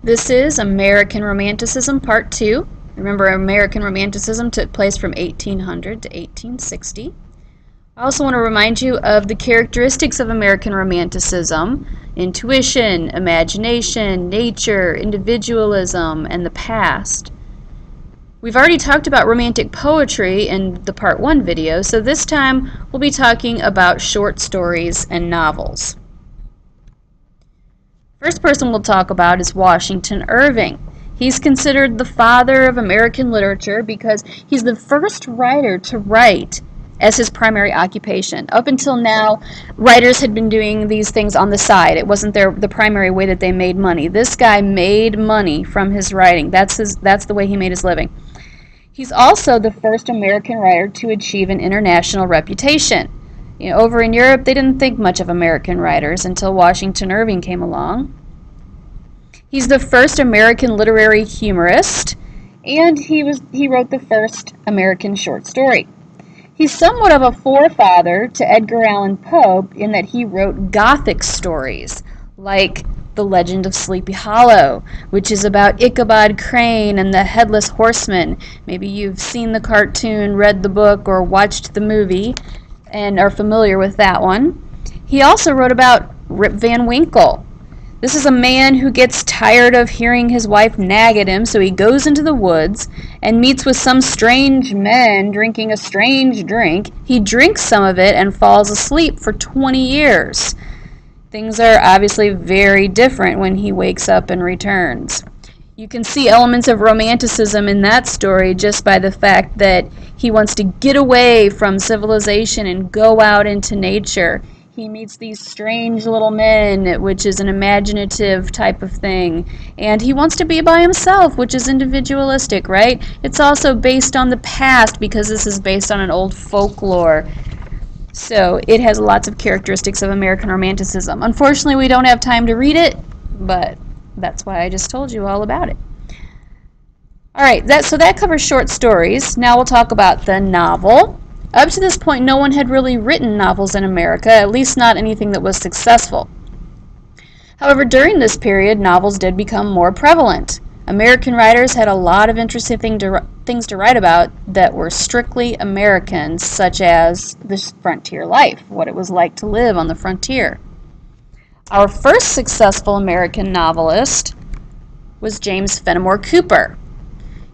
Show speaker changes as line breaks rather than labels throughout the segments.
This is American Romanticism Part 2. Remember, American Romanticism took place from 1800 to 1860. I also want to remind you of the characteristics of American Romanticism: intuition, imagination, nature, individualism, and the past. We've already talked about romantic poetry in the Part 1 video, so this time we'll be talking about short stories and novels. First person we'll talk about is Washington Irving. He's considered the father of American literature because he's the first writer to write as his primary occupation. Up until now, writers had been doing these things on the side. It wasn't the primary way that they made money. This guy made money from his writing. That's the way he made his living. He's also the first American writer to achieve an international reputation. Over in Europe, they didn't think much of American writers until Washington Irving came along. He's the first American literary humorist, and he wrote the first American short story. He's somewhat of a forefather to Edgar Allan Poe in that he wrote Gothic stories, like The Legend of Sleepy Hollow, which is about Ichabod Crane and the Headless Horseman. Maybe you've seen the cartoon, read the book, or watched the movie and are familiar with that one. He also wrote about Rip Van Winkle. This is a man who gets tired of hearing his wife nag at him, so he goes into the woods and meets with some strange men drinking a strange drink. He drinks some of it and falls asleep for 20 years. Things are obviously very different when he wakes up and returns. You can see elements of romanticism in that story just by the fact that he wants to get away from civilization and go out into nature. He meets these strange little men, which is an imaginative type of thing. And he wants to be by himself, which is individualistic, right? It's also based on the past because this is based on an old folklore. So it has lots of characteristics of American Romanticism. Unfortunately, we don't have time to read it, but that's why I just told you all about it. All right, so that covers short stories. Now we'll talk about the novel. Up to this point, no one had really written novels in America, at least not anything that was successful. However, during this period, novels did become more prevalent. American writers had a lot of interesting things to write about that were strictly American, such as the frontier life, what it was like to live on the frontier. Our first successful American novelist was James Fenimore Cooper.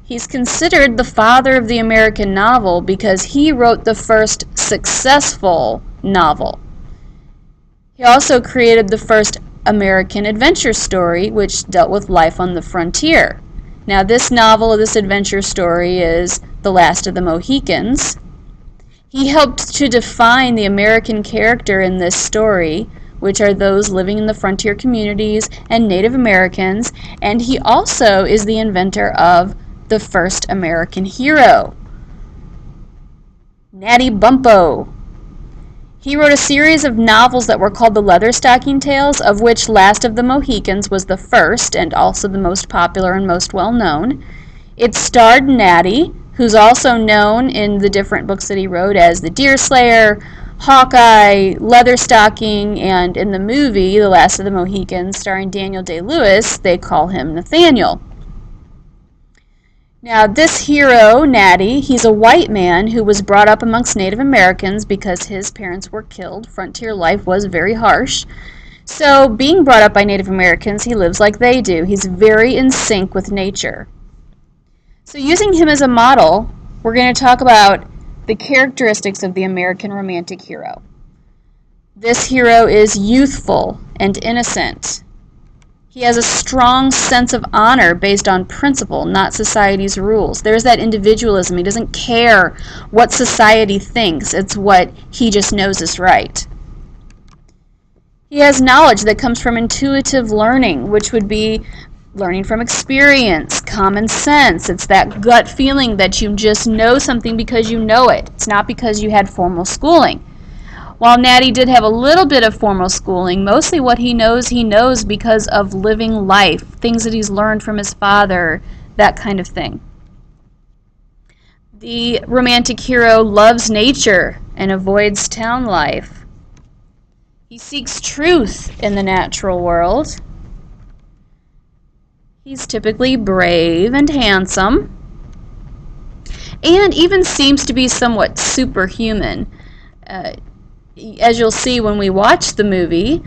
He's considered the father of the American novel because he wrote the first successful novel. He also created the first American adventure story, which dealt with life on the frontier. Now, this novel, this adventure story, is The Last of the Mohicans. He helped to define the American character in this story, which are those living in the frontier communities and Native Americans, and he also is the inventor of the first American hero, Natty Bumppo. He wrote a series of novels that were called the Leatherstocking Tales, of which Last of the Mohicans was the first and also the most popular and most well-known. It starred Natty, who's also known in the different books that he wrote as the Deerslayer, Hawkeye, Leatherstocking, and in the movie The Last of the Mohicans, starring Daniel Day-Lewis, they call him Nathaniel. Now, this hero, Natty, he's a white man who was brought up amongst Native Americans because his parents were killed. Frontier life was very harsh. So, being brought up by Native Americans, he lives like they do. He's very in sync with nature. So, using him as a model, we're going to talk about the characteristics of the American romantic hero. This hero is youthful and innocent. He has a strong sense of honor based on principle, not society's rules. There's that individualism. He doesn't care what society thinks. It's what he just knows is right. He has knowledge that comes from intuitive learning, which would be learning from experience, common sense. It's that gut feeling that you just know something because you know it. It's not because you had formal schooling. While Natty did have a little bit of formal schooling, mostly what he knows because of living life, things that he's learned from his father, that kind of thing. The romantic hero loves nature and avoids town life. He seeks truth in the natural world. He's typically brave and handsome, and even seems to be somewhat superhuman. Uh, as you'll see when we watch the movie,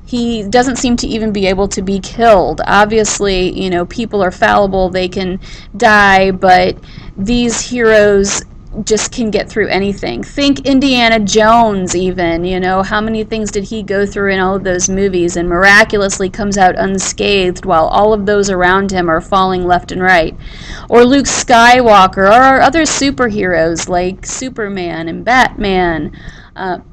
he doesn't seem to even be able to be killed. Obviously, people are fallible, they can die, but these heroes just can get through anything. Think Indiana Jones even, how many things did he go through in all of those movies and miraculously comes out unscathed while all of those around him are falling left and right. Or Luke Skywalker, or other superheroes like Superman and Batman.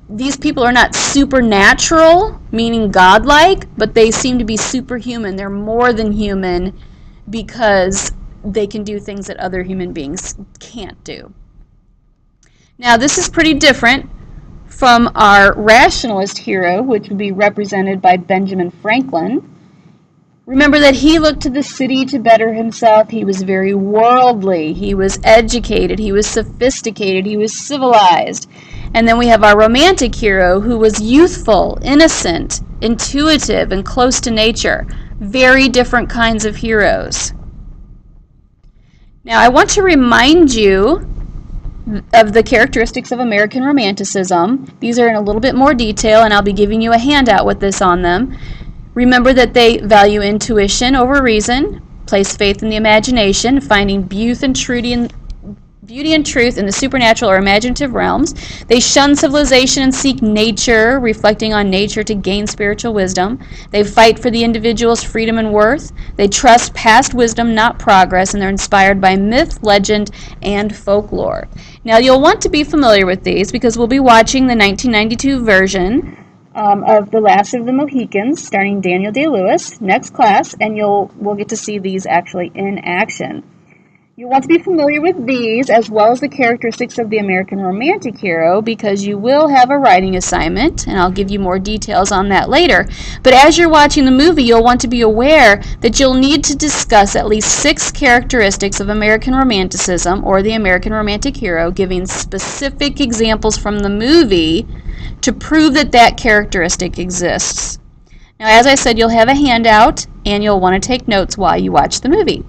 These people are not supernatural, meaning godlike, but they seem to be superhuman. They're more than human because they can do things that other human beings can't do. Now, this is pretty different from our rationalist hero, which would be represented by Benjamin Franklin. Remember that he looked to the city to better himself. He was very worldly. He was educated. He was sophisticated. He was civilized. And then we have our romantic hero, who was youthful, innocent, intuitive, and close to nature. Very different kinds of heroes. Now, I want to remind you of the characteristics of American Romanticism. These are in a little bit more detail, and I'll be giving you a handout with this on them. Remember that they value intuition over reason, place faith in the imagination, finding beauty and truth in the supernatural or imaginative realms. They shun civilization and seek nature, reflecting on nature to gain spiritual wisdom. They fight for the individual's freedom and worth. They trust past wisdom, not progress, and they're inspired by myth, legend, and folklore. Now, you'll want to be familiar with these because we'll be watching the 1992 version of The Last of the Mohicans, starring Daniel Day-Lewis, next class, and we'll get to see these actually in action. You want to be familiar with these as well as the characteristics of the American romantic hero because you will have a writing assignment, and I'll give you more details on that later. But as you're watching the movie, you'll want to be aware that you'll need to discuss at least 6 characteristics of American Romanticism or the American romantic hero, giving specific examples from the movie to prove that that characteristic exists. Now, as I said, you'll have a handout, and you'll want to take notes while you watch the movie.